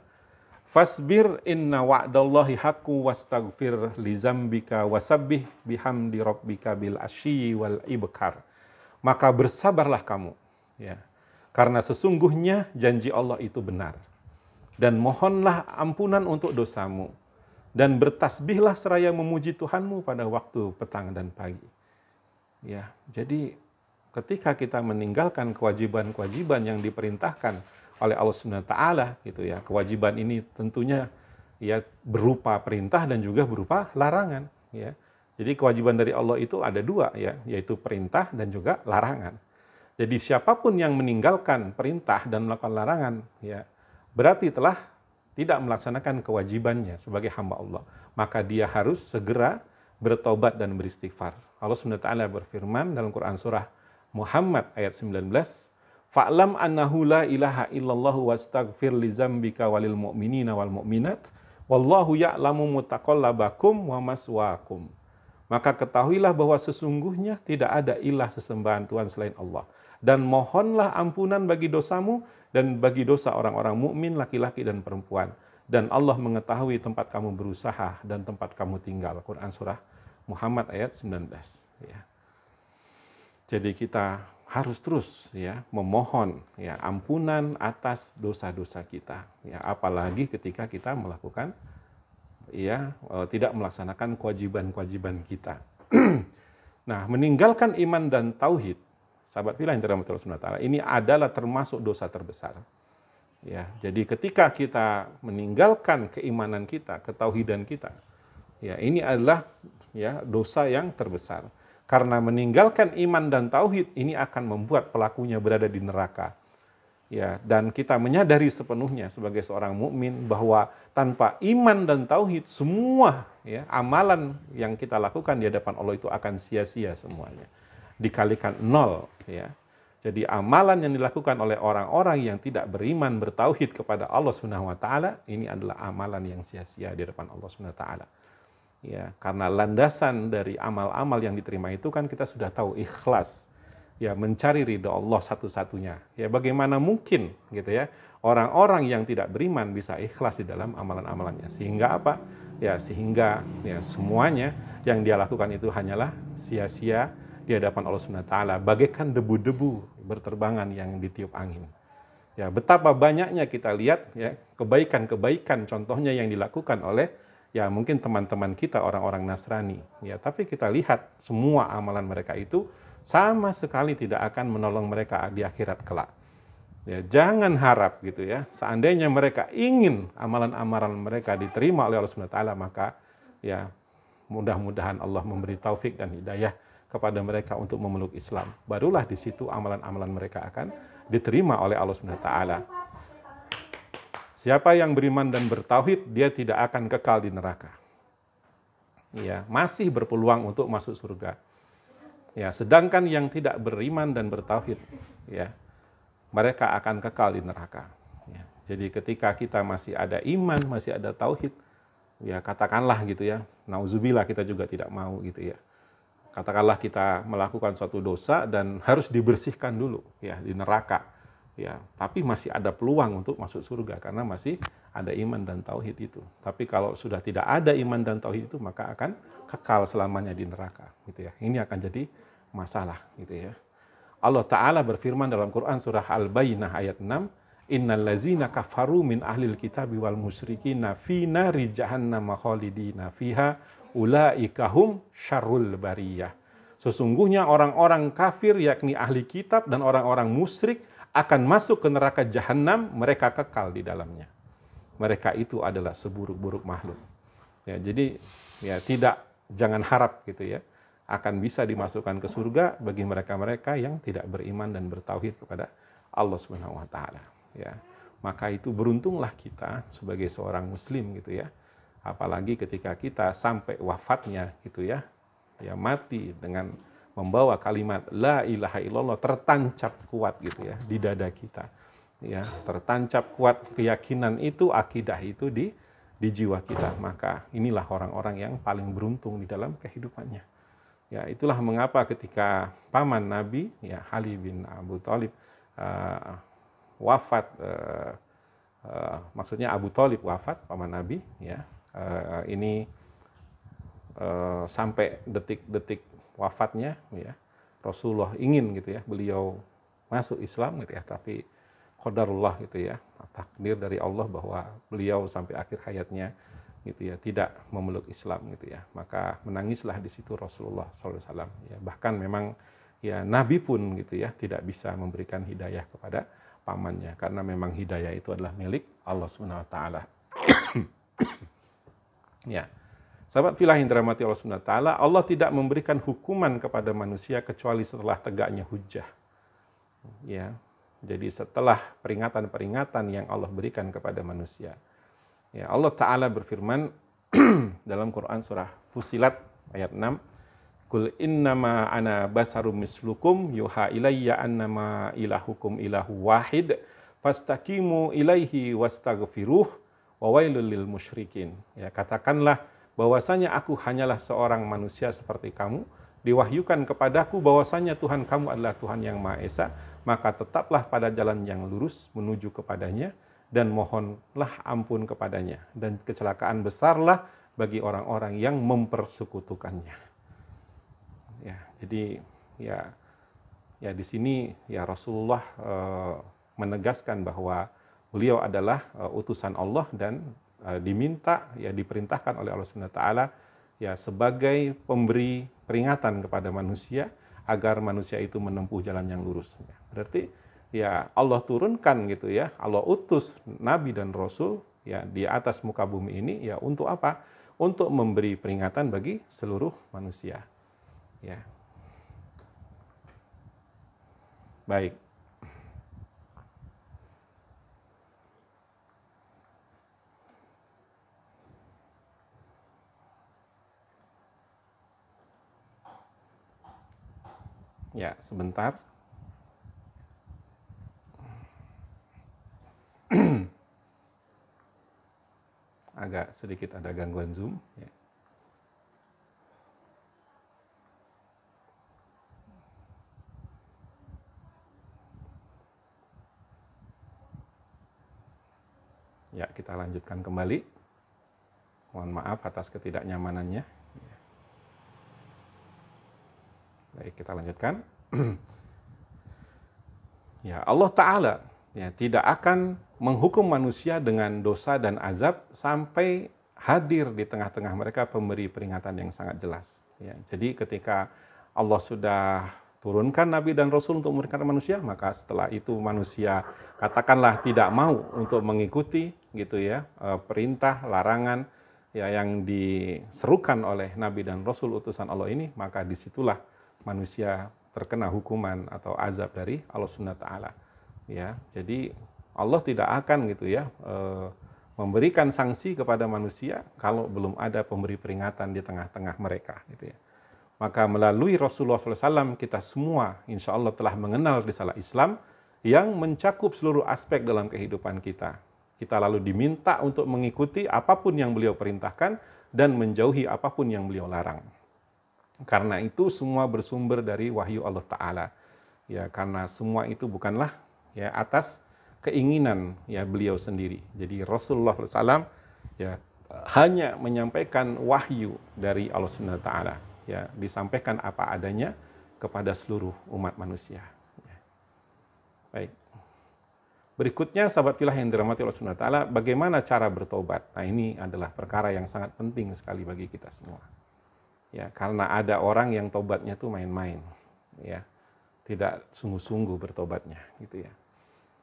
"Fasbir inna wa'dallahi haqqun wastaghfir li dzambika wasabbih bihamdi rabbika bil asyi wal ibkar." Maka bersabarlah kamu, ya. Karena sesungguhnya janji Allah itu benar. Dan mohonlah ampunan untuk dosamu. Dan bertasbihlah seraya memuji Tuhanmu pada waktu petang dan pagi. Ya, jadi ketika kita meninggalkan kewajiban-kewajiban yang diperintahkan oleh Allah Subhanahu wa taala, gitu ya. Kewajiban ini tentunya ya berupa perintah dan juga berupa larangan, ya. Jadi kewajiban dari Allah itu ada dua, ya, yaitu perintah dan juga larangan. Jadi siapapun yang meninggalkan perintah dan melakukan larangan, ya, berarti telah tidak melaksanakan kewajibannya sebagai hamba Allah. Maka dia harus segera bertobat dan beristighfar. Allah Subhanahu wa taala berfirman dalam Quran surah Muhammad ayat 19, "Fa'lam annahu la ilaha illallah wastaghfir li dzambika walil mu'minina wal mu'minat wallahu ya'lamu mutaqallabakum wa maswaakum." Maka ketahuilah bahwa sesungguhnya tidak ada ilah sesembahan Tuhan selain Allah, dan mohonlah ampunan bagi dosamu dan bagi dosa orang-orang mukmin laki-laki dan perempuan, dan Allah mengetahui tempat kamu berusaha dan tempat kamu tinggal. Quran surah Muhammad ayat 19. Ya. Jadi kita harus terus ya memohon ya ampunan atas dosa-dosa kita. Ya, apalagi ketika kita melakukan ya tidak melaksanakan kewajiban-kewajiban kita. Nah, meninggalkan iman dan tauhid, sahabat fillah yang dirahmati Allah Subhanahu wa taala, ini adalah termasuk dosa terbesar. Ya, jadi ketika kita meninggalkan keimanan kita, ketauhidan kita, ya ini adalah ya dosa yang terbesar. Karena meninggalkan iman dan tauhid ini akan membuat pelakunya berada di neraka. Ya, dan kita menyadari sepenuhnya sebagai seorang mukmin bahwa tanpa iman dan tauhid semua ya amalan yang kita lakukan di hadapan Allah itu akan sia-sia semuanya. Dikalikan 0 ya. Jadi amalan yang dilakukan oleh orang-orang yang tidak beriman bertauhid kepada Allah Subhanahu wa taala ini adalah amalan yang sia-sia di depan Allah Subhanahu wa taala. Ya, karena landasan dari amal-amal yang diterima itu kan kita sudah tahu ikhlas. Ya, mencari ridha Allah satu-satunya. Ya, bagaimana mungkin gitu ya orang-orang yang tidak beriman bisa ikhlas di dalam amalan-amalannya. Sehingga apa? Ya, sehingga ya semuanya yang dia lakukan itu hanyalah sia-sia di hadapan Allah Subhanahu wa taala, bagaikan debu-debu berterbangan yang ditiup angin. Ya, betapa banyaknya kita lihat ya kebaikan-kebaikan contohnya yang dilakukan oleh ya mungkin teman-teman kita orang-orang Nasrani. Ya, tapi kita lihat semua amalan mereka itu sama sekali tidak akan menolong mereka di akhirat kelak. Ya, jangan harap gitu ya. Seandainya mereka ingin amalan-amalan mereka diterima oleh Allah Subhanahu wa taala, maka ya mudah-mudahan Allah memberi taufik dan hidayah kepada mereka untuk memeluk Islam. Barulah di situ amalan-amalan mereka akan diterima oleh Allah Subhanahu wa taala. Siapa yang beriman dan bertauhid, dia tidak akan kekal di neraka. Ya, masih berpeluang untuk masuk surga. Ya, sedangkan yang tidak beriman dan bertauhid, ya, mereka akan kekal di neraka. Ya, jadi ketika kita masih ada iman, masih ada tauhid, ya katakanlah gitu ya, nauzubillah kita juga tidak mau gitu ya. Katakanlah kita melakukan suatu dosa dan harus dibersihkan dulu ya di neraka. Ya, tapi masih ada peluang untuk masuk surga karena masih ada iman dan tauhid itu. Tapi kalau sudah tidak ada iman dan tauhid itu maka akan kekal selamanya di neraka gitu ya. Ini akan jadi masalah gitu ya. Allah Ta'ala berfirman dalam Quran surah Al-Bayyinah ayat 6, innal ladzina kafaru min ahlil kitabi wal musyrikina fi nari jahannam khalidina fiha ulaika hum syarrul bariyah. Sesungguhnya orang-orang kafir yakni ahli kitab dan orang-orang musyrik akan masuk ke neraka jahanam, mereka kekal di dalamnya. Mereka itu adalah seburuk-buruk makhluk. Ya, jadi ya jangan harap gitu ya akan bisa dimasukkan ke surga bagi mereka-mereka yang tidak beriman dan bertauhid kepada Allah Subhanahu wa taala, ya. Maka itu beruntunglah kita sebagai seorang muslim gitu ya. Apalagi ketika kita sampai wafatnya gitu ya. Ya mati dengan membawa kalimat la ilaha illallah tertancap kuat gitu ya di dada kita. Ya, tertancap kuat keyakinan itu, akidah itu di jiwa kita. Maka inilah orang-orang yang paling beruntung di dalam kehidupannya. Ya, itulah mengapa ketika paman Nabi, ya Ali bin Abu Thalib wafat, maksudnya Abu Thalib wafat, paman Nabi, ya ini sampai detik-detik wafatnya, ya Rasulullah ingin gitu ya beliau masuk Islam gitu ya, tapi qadarullah gitu ya, takdir dari Allah bahwa beliau sampai akhir hayatnya gitu ya tidak memeluk Islam gitu ya, maka menangislah di situ Rasulullah SAW ya. Bahkan memang ya Nabi pun gitu ya tidak bisa memberikan hidayah kepada pamannya karena memang hidayah itu adalah milik Allah Subhanahu wa taala. Ya. Sahabat fillah yang dirahmati Allah Subhanahu wa taala, Allah tidak memberikan hukuman kepada manusia kecuali setelah tegaknya hujjah. Ya. Jadi setelah peringatan-peringatan yang Allah berikan kepada manusia. Ya, Allah Ta'ala berfirman dalam Quran surah Fussilat ayat 6, Qul innama ana basarum mislukum yuha ilayya annama ilahukum ilahu wahid fastaqimu ilaihi wastaghfiruh wa wailul lil musyrikin. Ya, katakanlah bahwasanya aku hanyalah seorang manusia seperti kamu, diwahyukan kepadaku bahwasanya Tuhan kamu adalah Tuhan yang Maha Esa, maka tetaplah pada jalan yang lurus menuju kepadanya dan mohonlah ampun kepadanya, dan kecelakaan besarlah bagi orang-orang yang mempersekutukannya. Ya, jadi ya di sini ya Rasulullah menegaskan bahwa beliau adalah utusan Allah dan diperintahkan oleh Allah Subhanahu wa taala ya sebagai pemberi peringatan kepada manusia agar manusia itu menempuh jalan yang lurus. Berarti ya Allah turunkan gitu ya, Allah utus nabi dan rasul ya di atas muka bumi ini ya untuk apa? Untuk memberi peringatan bagi seluruh manusia. Ya. Baik. Ya, sebentar. Agak sedikit ada gangguan Zoom. Ya. Ya, kita lanjutkan kembali. Mohon maaf atas ketidaknyamanannya. Baik, kita lanjutkan. Ya, Allah Ta'ala ya, tidak akan menghukum manusia dengan dosa dan azab sampai hadir di tengah-tengah mereka pemberi peringatan yang sangat jelas. Ya, jadi ketika Allah sudah turunkan Nabi dan Rasul untuk memberikan manusia, maka setelah itu manusia katakanlah tidak mau untuk mengikuti gitu ya perintah, larangan ya yang diserukan oleh Nabi dan Rasul utusan Allah ini, maka disitulah manusia terkena hukuman atau azab dari Allah Subhanahu wa taala. Ya, jadi Allah tidak akan gitu ya memberikan sanksi kepada manusia kalau belum ada pemberi peringatan di tengah-tengah mereka gitu ya. Maka melalui Rasulullah SAW kita semua insya Allah telah mengenal risalah Islam yang mencakup seluruh aspek dalam kehidupan kita. Kita lalu diminta untuk mengikuti apapun yang beliau perintahkan dan menjauhi apapun yang beliau larang. Karena itu semua bersumber dari wahyu Allah Ta'ala. Ya, karena semua itu bukanlah ya atas keinginan ya beliau sendiri. Jadi Rasulullah SAW ya hanya menyampaikan wahyu dari Allah Subhanahu wa taala. Ya, disampaikan apa adanya kepada seluruh umat manusia. Ya. Baik. Berikutnya sahabat filah yang dirahmati Allah Subhanahu wa taala, bagaimana cara bertobat? Nah, ini adalah perkara yang sangat penting sekali bagi kita semua. Ya, karena ada orang yang tobatnya tuh main-main, ya, tidak sungguh-sungguh bertobatnya, gitu ya.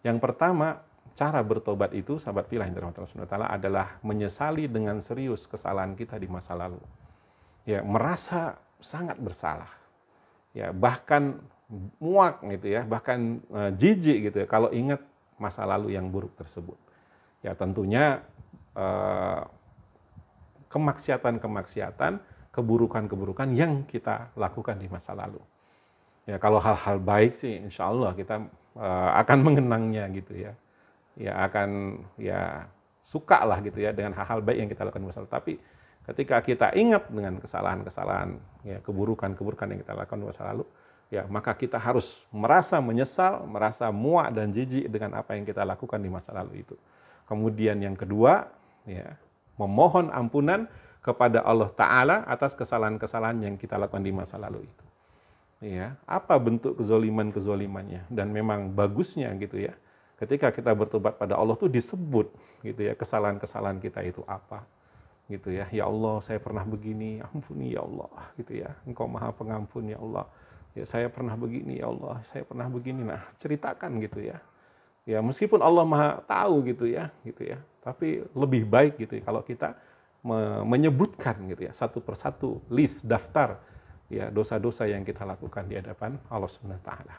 Yang pertama, cara bertobat itu, sahabat filah yang dirahmati Allah Subhanahu wa taala, adalah menyesali dengan serius kesalahan kita di masa lalu. Ya, merasa sangat bersalah, ya, bahkan muak gitu ya, bahkan jijik gitu ya, kalau ingat masa lalu yang buruk tersebut. Ya, tentunya kemaksiatan-kemaksiatan, keburukan-keburukan yang kita lakukan di masa lalu. Ya, kalau hal-hal baik sih insya Allah kita akan mengenangnya gitu ya. Ya akan ya suka lah gitu ya dengan hal-hal baik yang kita lakukan di masa lalu. Tapi ketika kita ingat dengan kesalahan-kesalahan, ya keburukan-keburukan yang kita lakukan di masa lalu, ya maka kita harus merasa menyesal, merasa muak dan jijik dengan apa yang kita lakukan di masa lalu itu. Kemudian yang kedua, ya memohon ampunan kepada Allah Ta'ala atas kesalahan-kesalahan yang kita lakukan di masa lalu itu. Ya, apa bentuk kezoliman-kezolimannya? Dan memang bagusnya gitu ya, ketika kita bertobat pada Allah tuh disebut gitu ya, kesalahan-kesalahan kita itu apa. Gitu ya, ya Allah saya pernah begini, ampuni ya Allah gitu ya, Engkau Maha Pengampun ya Allah. Ya saya pernah begini ya Allah, saya pernah begini. Nah, ceritakan gitu ya. Ya meskipun Allah Maha tahu gitu ya, tapi lebih baik gitu ya kalau kita menyebutkan gitu ya satu persatu list daftar ya dosa-dosa yang kita lakukan di hadapan Allah Subhanahu wa taala.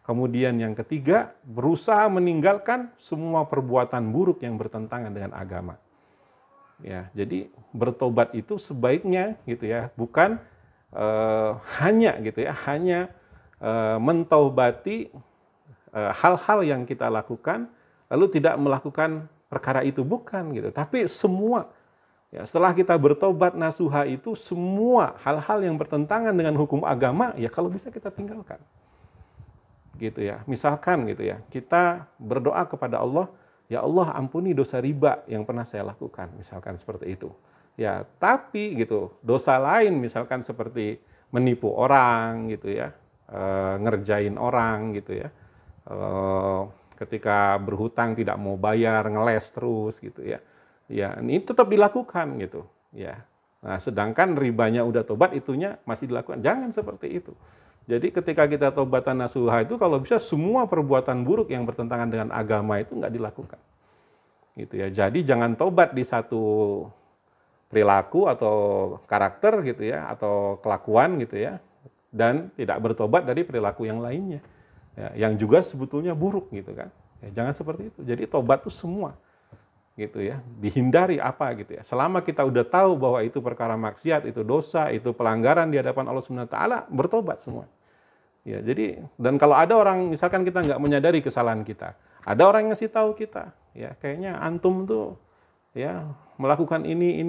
Kemudian yang ketiga, berusaha meninggalkan semua perbuatan buruk yang bertentangan dengan agama. Ya, jadi bertobat itu sebaiknya gitu ya, bukan hanya gitu ya, hanya mentaubati hal-hal yang kita lakukan lalu tidak melakukan perkara itu, bukan gitu, tapi semua. Ya, setelah kita bertobat nasuha itu semua hal-hal yang bertentangan dengan hukum agama ya kalau bisa kita tinggalkan. Gitu ya. Misalkan gitu ya, kita berdoa kepada Allah ya Allah ampuni dosa riba yang pernah saya lakukan, misalkan seperti itu. Ya, tapi gitu, dosa lain misalkan seperti menipu orang gitu ya, ngerjain orang gitu ya, ketika berhutang tidak mau bayar, ngeles terus gitu ya. Ya, ini tetap dilakukan gitu, ya. Nah, sedangkan ribanya udah tobat, itunya masih dilakukan. Jangan seperti itu. Jadi ketika kita taubatan nasuha itu kalau bisa semua perbuatan buruk yang bertentangan dengan agama itu nggak dilakukan. Gitu ya. Jadi jangan tobat di satu perilaku atau karakter gitu ya, atau kelakuan gitu ya, dan tidak bertobat dari perilaku yang lainnya. Ya, yang juga sebetulnya buruk gitu kan. Ya, jangan seperti itu. Jadi tobat itu semua gitu ya, dihindari apa gitu ya. Selama kita udah tahu bahwa itu perkara maksiat, itu dosa, itu pelanggaran di hadapan Allah Subhanahu wa taala, bertobat semua. Ya, jadi dan kalau ada orang misalkan kita nggak menyadari kesalahan kita, ada orang yang ngasih tahu kita, ya kayaknya antum tuh ya melakukan ini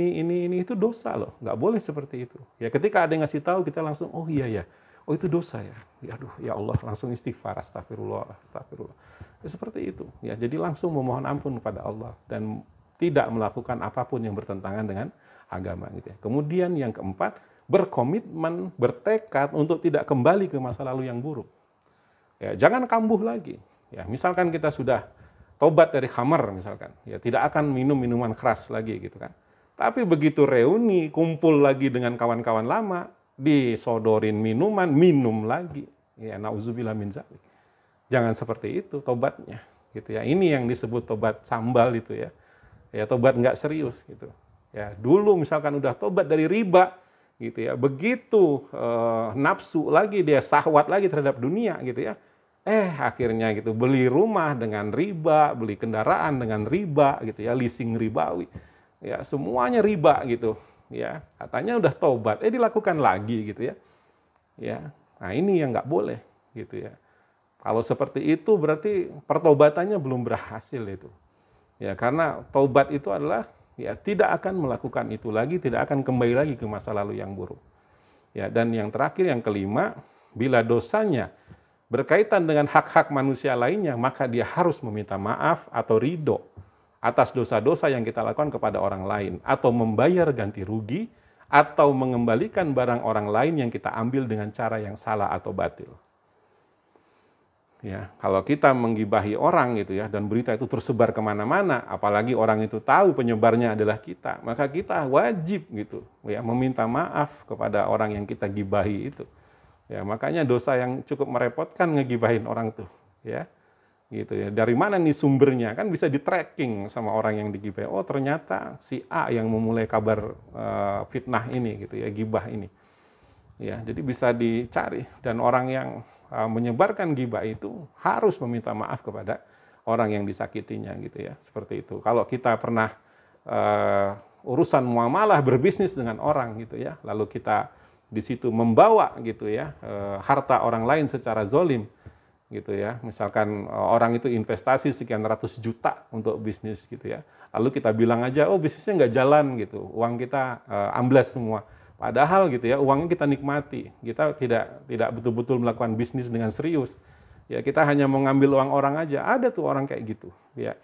itu dosa loh, nggak boleh seperti itu. Ya ketika ada yang ngasih tahu kita langsung oh iya ya, oh itu dosa ya. Ya aduh ya Allah, langsung istighfar, astagfirullah, astagfirullah. Ya, seperti itu. Ya, jadi langsung memohon ampun kepada Allah dan tidak melakukan apapun yang bertentangan dengan agama gitu ya. Kemudian yang keempat, berkomitmen, bertekad untuk tidak kembali ke masa lalu yang buruk. Ya, jangan kambuh lagi. Ya, misalkan kita sudah tobat dari khamar misalkan, ya tidak akan minum minuman keras lagi gitu kan. Tapi begitu reuni, kumpul lagi dengan kawan-kawan lama, disodorin minuman, minum lagi. Ya, nauzubillah min dzalik. Jangan seperti itu tobatnya, gitu ya. Ini yang disebut tobat sambal itu ya. Ya tobat nggak serius gitu. Ya dulu misalkan udah tobat dari riba, gitu ya. Begitu nafsu lagi dia syahwat lagi terhadap dunia, gitu ya. Akhirnya gitu beli rumah dengan riba, beli kendaraan dengan riba, gitu ya. Leasing ribawi, ya semuanya riba gitu. Ya katanya udah tobat, dilakukan lagi gitu ya. Ya, nah ini yang nggak boleh, gitu ya. Kalau seperti itu berarti pertobatannya belum berhasil itu. Ya, karena taubat itu adalah ya tidak akan melakukan itu lagi, tidak akan kembali lagi ke masa lalu yang buruk. Ya, dan yang terakhir yang kelima, bila dosanya berkaitan dengan hak-hak manusia lainnya, maka dia harus meminta maaf atau ridho atas dosa-dosa yang kita lakukan kepada orang lain, atau membayar ganti rugi, atau mengembalikan barang orang lain yang kita ambil dengan cara yang salah atau batil. Ya, kalau kita menggibahi orang gitu ya, dan berita itu tersebar kemana-mana, apalagi orang itu tahu penyebarnya adalah kita, maka kita wajib gitu ya meminta maaf kepada orang yang kita gibahi itu. Ya, makanya dosa yang cukup merepotkan ngegibahin orang tuh, ya. Gitu ya. Dari mana nih sumbernya? Kan bisa di-tracking sama orang yang digibahi. Oh, ternyata si A yang memulai kabar fitnah ini gitu ya, gibah ini. Ya, jadi bisa dicari, dan orang yang menyebarkan gibah itu harus meminta maaf kepada orang yang disakitinya gitu ya, seperti itu. Kalau kita pernah urusan muamalah berbisnis dengan orang gitu ya, lalu kita di situ membawa gitu ya harta orang lain secara zolim gitu ya, misalkan orang itu investasi sekian ratus juta untuk bisnis gitu ya, lalu kita bilang aja oh bisnisnya nggak jalan gitu, uang kita amblas semua. Padahal gitu ya, uangnya kita nikmati, kita tidak betul-betul melakukan bisnis dengan serius. Ya kita hanya mau ngambil uang orang aja, ada tuh orang kayak gitu. Ya,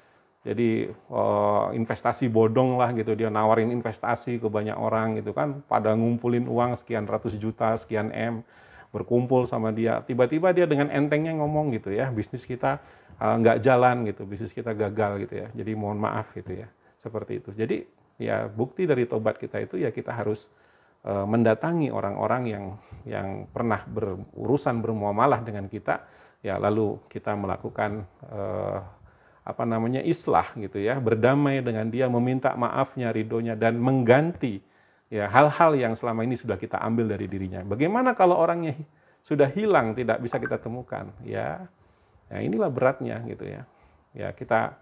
jadi investasi bodong lah gitu, dia nawarin investasi ke banyak orang gitu kan, pada ngumpulin uang sekian ratus juta, sekian M, berkumpul sama dia. Tiba-tiba dia dengan entengnya ngomong gitu ya, bisnis kita nggak jalan gitu, bisnis kita gagal gitu ya. Jadi mohon maaf gitu ya, seperti itu. Jadi ya bukti dari tobat kita itu ya kita harus mendatangi orang-orang yang pernah berurusan bermuamalah dengan kita, ya lalu kita melakukan islah gitu ya, berdamai dengan dia, meminta maafnya, ridhonya, dan mengganti ya hal-hal yang selama ini sudah kita ambil dari dirinya. Bagaimana kalau orangnya sudah hilang, tidak bisa kita temukan? Ya inilah beratnya gitu ya. Ya kita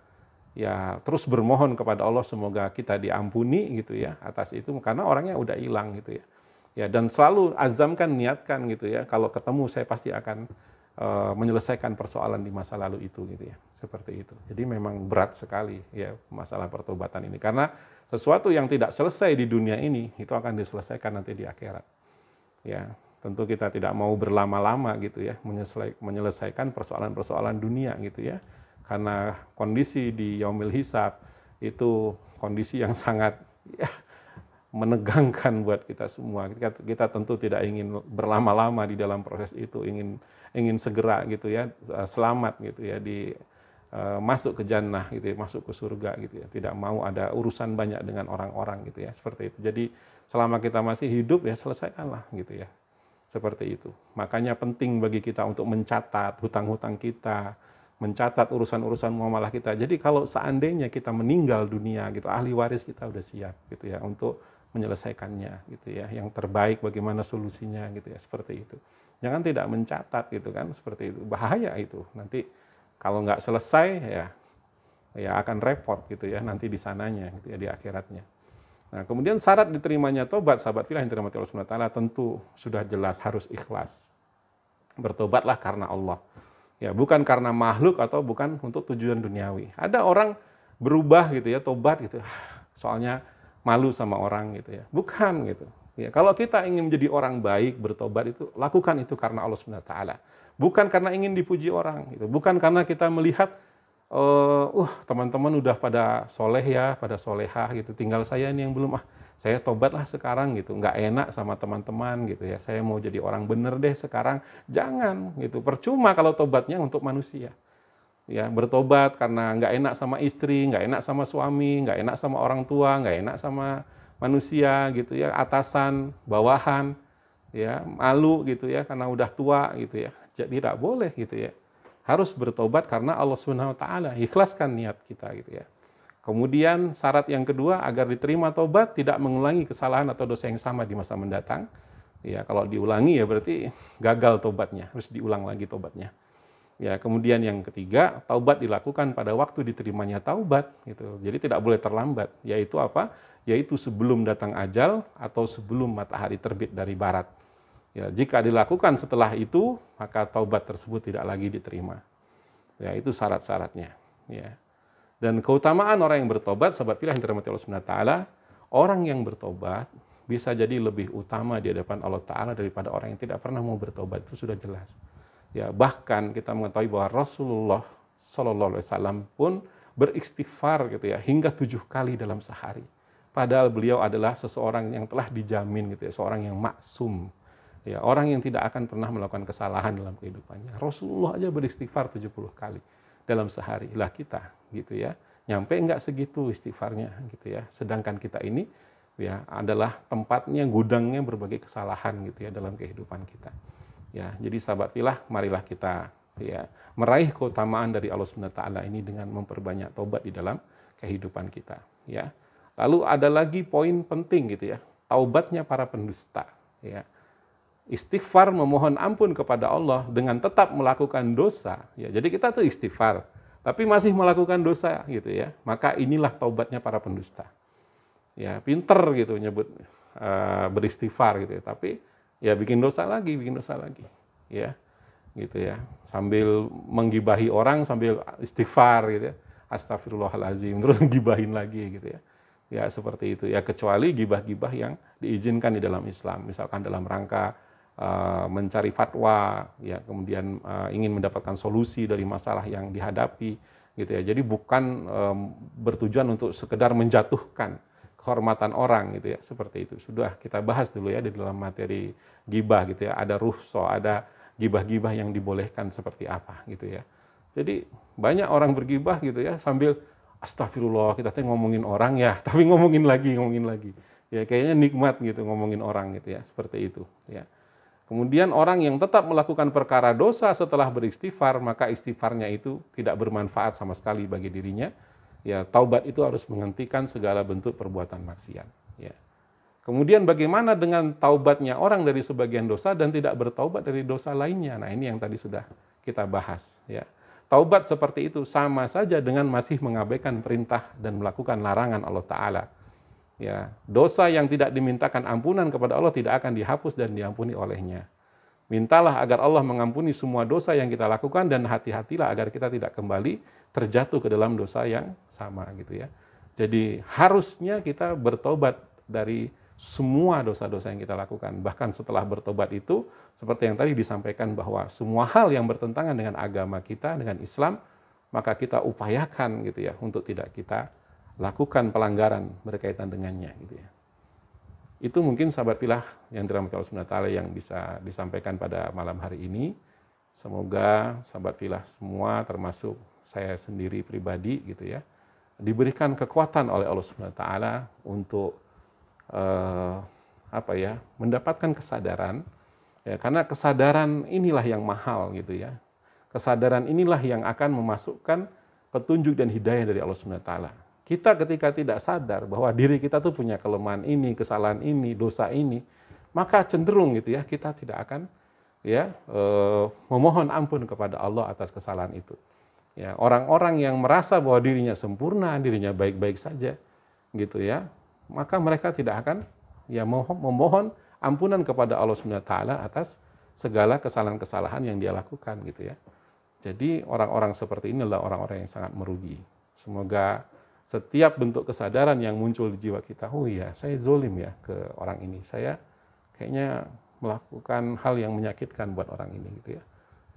ya terus bermohon kepada Allah semoga kita diampuni gitu ya atas itu, karena orangnya udah hilang gitu ya. Ya dan selalu azamkan, niatkan gitu ya, kalau ketemu saya pasti akan menyelesaikan persoalan di masa lalu itu gitu ya. Seperti itu. Jadi memang berat sekali ya masalah pertobatan ini, karena sesuatu yang tidak selesai di dunia ini itu akan diselesaikan nanti di akhirat. Ya, tentu kita tidak mau berlama-lama gitu ya menyelesaikan persoalan-persoalan dunia gitu ya. karena kondisi di yaumil hisab itu kondisi yang sangat ya, menegangkan buat kita semua. Kita tentu tidak ingin berlama-lama di dalam proses itu, ingin segera gitu ya, selamat gitu ya, masuk ke jannah gitu ya, masuk ke surga gitu ya. Tidak mau ada urusan banyak dengan orang-orang gitu ya, seperti itu. Jadi selama kita masih hidup ya selesaikanlah gitu ya. Seperti itu. Makanya penting bagi kita untuk mencatat hutang-hutang kita, mencatat urusan-urusan muamalah kita. Jadi kalau seandainya kita meninggal dunia gitu, ahli waris kita udah siap gitu ya untuk menyelesaikannya gitu ya. Yang terbaik bagaimana solusinya gitu ya, seperti itu. Jangan tidak mencatat gitu kan, seperti itu. Bahaya itu. Nanti kalau nggak selesai ya akan repot gitu ya nanti di sananya gitu ya, di akhiratnya. Nah, kemudian syarat diterimanya tobat, sahabat fillah yang dirahmati Allah Subhanahu wa taala, tentu sudah jelas harus ikhlas. Bertobatlah karena Allah. Ya, bukan karena makhluk atau bukan untuk tujuan duniawi. Ada orang berubah gitu ya, tobat gitu. Soalnya malu sama orang gitu ya. Bukan gitu. Ya, kalau kita ingin menjadi orang baik, bertobat itu lakukan itu karena Allah Subhanahu wa taala. Bukan karena ingin dipuji orang gitu. Bukan karena kita melihat teman-teman udah pada soleh ya, pada solehah gitu. Tinggal saya ini yang belum, saya tobatlah sekarang gitu. Nggak enak sama teman-teman gitu ya. Saya mau jadi orang bener deh sekarang. Jangan gitu. Percuma kalau tobatnya untuk manusia. Ya, bertobat karena nggak enak sama istri, nggak enak sama suami, nggak enak sama orang tua, nggak enak sama manusia gitu ya, atasan, bawahan, ya malu gitu ya karena udah tua gitu ya. Jadi tidak boleh gitu ya. Harus bertobat karena Allah Subhanahu wa taala, ikhlaskan niat kita gitu ya. Kemudian syarat yang kedua agar diterima tobat tidak mengulangi kesalahan atau dosa yang sama di masa mendatang. Ya, kalau diulangi ya berarti gagal tobatnya, harus diulang lagi tobatnya. Ya, kemudian yang ketiga, taubat dilakukan pada waktu diterimanya taubat gitu. Jadi tidak boleh terlambat, yaitu apa? Yaitu sebelum datang ajal atau sebelum matahari terbit dari barat. Ya, jika dilakukan setelah itu, maka taubat tersebut tidak lagi diterima. Ya, itu syarat-syaratnya. Ya. Dan keutamaan orang yang bertobat, sahabat fillah yang dirahmati Allah Subhanahu wa taala, orang yang bertobat bisa jadi lebih utama di hadapan Allah Taala daripada orang yang tidak pernah mau bertobat, itu sudah jelas. Ya, bahkan kita mengetahui bahwa Rasulullah Shallallahu Alaihi Wasallam pun beristighfar gitu ya hingga 7 kali dalam sehari. Padahal beliau adalah seseorang yang telah dijamin gitu ya, seorang yang maksum. Ya, orang yang tidak akan pernah melakukan kesalahan dalam kehidupannya. Rasulullah aja beristighfar 70 kali dalam sehari. Lah kita gitu ya. Nyampe enggak segitu istighfarnya gitu ya. Sedangkan kita ini ya adalah tempatnya, gudangnya berbagai kesalahan gitu ya dalam kehidupan kita. Ya, jadi sahabat fillah, marilah kita ya meraih keutamaan dari Allah Subhanahu wa taala ini dengan memperbanyak tobat di dalam kehidupan kita, ya. Lalu ada lagi poin penting gitu ya. Taubatnya para pendusta, ya. Istighfar memohon ampun kepada Allah dengan tetap melakukan dosa, ya. Jadi kita tuh istighfar, tapi masih melakukan dosa gitu ya. Maka inilah taubatnya para pendusta. Ya, pinter gitu nyebut beristighfar gitu ya, tapi ya bikin dosa lagi, ya, gitu ya. Sambil menggibahi orang sambil istighfar gitu ya, astagfirullahaladzim, terus gibahin lagi gitu ya. Ya seperti itu ya, kecuali gibah-gibah yang diizinkan di dalam Islam, misalkan dalam rangka mencari fatwa, ya kemudian ingin mendapatkan solusi dari masalah yang dihadapi, gitu ya. Jadi bukan bertujuan untuk sekedar menjatuhkan kehormatan orang gitu ya, seperti itu. Sudah kita bahas dulu ya di dalam materi gibah gitu ya, ada rukhsah, ada gibah-gibah yang dibolehkan seperti apa gitu ya. Jadi banyak orang bergibah gitu ya sambil astagfirullah, kita ngomongin orang ya, tapi ngomongin lagi. Ya kayaknya nikmat gitu ngomongin orang gitu ya, seperti itu ya. Kemudian orang yang tetap melakukan perkara dosa setelah beristighfar, maka istighfarnya itu tidak bermanfaat sama sekali bagi dirinya. Ya, taubat itu harus menghentikan segala bentuk perbuatan maksiat. Ya. Kemudian bagaimana dengan taubatnya orang dari sebagian dosa dan tidak bertaubat dari dosa lainnya? Nah, ini yang tadi sudah kita bahas. Ya. Taubat seperti itu sama saja dengan masih mengabaikan perintah dan melakukan larangan Allah Ta'ala. Ya, dosa yang tidak dimintakan ampunan kepada Allah tidak akan dihapus dan diampuni olehnya. Mintalah agar Allah mengampuni semua dosa yang kita lakukan dan hati-hatilah agar kita tidak kembali terjatuh ke dalam dosa yang sama gitu ya. Jadi harusnya kita bertobat dari semua dosa-dosa yang kita lakukan. Bahkan setelah bertobat itu, seperti yang tadi disampaikan bahwa semua hal yang bertentangan dengan agama kita, dengan Islam, maka kita upayakan gitu ya untuk tidak kita lakukan pelanggaran berkaitan dengannya gitu ya. Itu mungkin sahabat pilah yang dirahmati Allah Subhanahu wa taala yang bisa disampaikan pada malam hari ini. Semoga sahabat pilah semua termasuk saya sendiri pribadi gitu ya, diberikan kekuatan oleh Allah Subhanahu wa taala untuk mendapatkan kesadaran ya, karena kesadaran inilah yang mahal gitu ya. Kesadaran inilah yang akan memasukkan petunjuk dan hidayah dari Allah Subhanahu wa taala. Kita ketika tidak sadar bahwa diri kita tuh punya kelemahan ini, kesalahan ini, dosa ini, maka cenderung gitu ya kita tidak akan ya memohon ampun kepada Allah atas kesalahan itu. Ya, orang-orang yang merasa bahwa dirinya sempurna, dirinya baik-baik saja gitu ya, maka mereka tidak akan ya memohon ampunan kepada Allah Subhanahu wa taala atas segala kesalahan-kesalahan yang dia lakukan gitu ya. Jadi orang-orang seperti ini adalah orang-orang yang sangat merugi. Semoga setiap bentuk kesadaran yang muncul di jiwa kita, oh iya saya zolim ya ke orang ini, saya kayaknya melakukan hal yang menyakitkan buat orang ini gitu ya.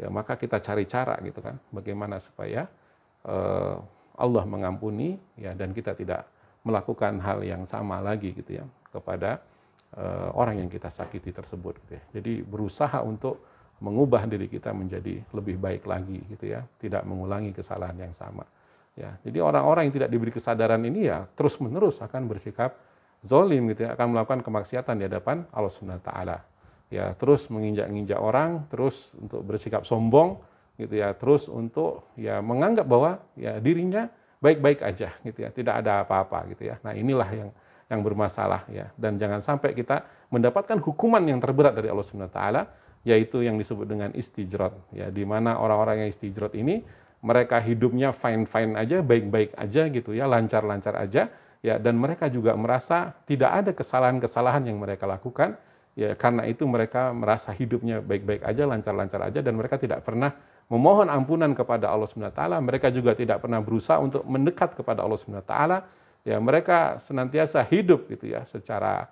Ya maka kita cari cara gitu kan, bagaimana supaya Allah mengampuni ya, dan kita tidak melakukan hal yang sama lagi gitu ya kepada orang yang kita sakiti tersebut gitu ya. Jadi berusaha untuk mengubah diri kita menjadi lebih baik lagi gitu ya, tidak mengulangi kesalahan yang sama. Ya, jadi orang-orang yang tidak diberi kesadaran ini ya terus-menerus akan bersikap zalim gitu ya, akan melakukan kemaksiatan di hadapan Allah Subhanahu wa taala. Ya, terus menginjak-injak orang, terus untuk bersikap sombong gitu ya, terus untuk ya menganggap bahwa ya dirinya baik-baik aja gitu ya, tidak ada apa-apa gitu ya. Nah, inilah yang bermasalah ya, dan jangan sampai kita mendapatkan hukuman yang terberat dari Allah Subhanahu wa taala, yaitu yang disebut dengan istijrot ya, di mana orang-orang yang istijrot ini mereka hidupnya fine-fine aja, baik-baik aja gitu ya, lancar-lancar aja ya, dan mereka juga merasa tidak ada kesalahan-kesalahan yang mereka lakukan ya, karena itu mereka merasa hidupnya baik-baik aja, lancar-lancar aja, dan mereka tidak pernah memohon ampunan kepada Allah Subhanahu wa taala. Mereka juga tidak pernah berusaha untuk mendekat kepada Allah Subhanahu wa taala. Ya, mereka senantiasa hidup gitu ya secara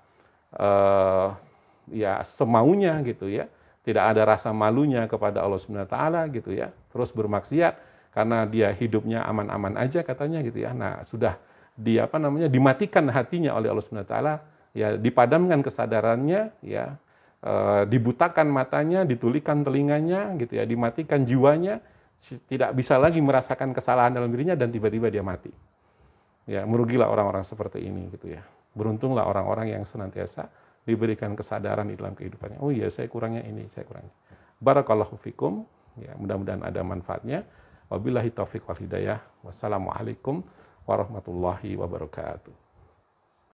ya semaunya gitu ya. Tidak ada rasa malunya kepada Allah Subhanahu wa taala gitu ya. Terus bermaksiat karena dia hidupnya aman-aman aja katanya gitu ya. Nah, sudah dimatikan hatinya oleh Allah Subhanahu wa taala, ya dipadamkan kesadarannya ya, dibutakan matanya, ditulikan telinganya gitu ya, dimatikan jiwanya, tidak bisa lagi merasakan kesalahan dalam dirinya, dan tiba-tiba dia mati. Ya, merugilah orang-orang seperti ini gitu ya. Beruntunglah orang-orang yang senantiasa diberikan kesadaran di dalam kehidupannya. Oh iya, saya kurangnya ini, saya kurangnya. Barakallahu fikum. Ya, mudah-mudahan ada manfaatnya. Wabillahi taufiq wal hidayah. Wassalamualaikum warahmatullahi wabarakatuh.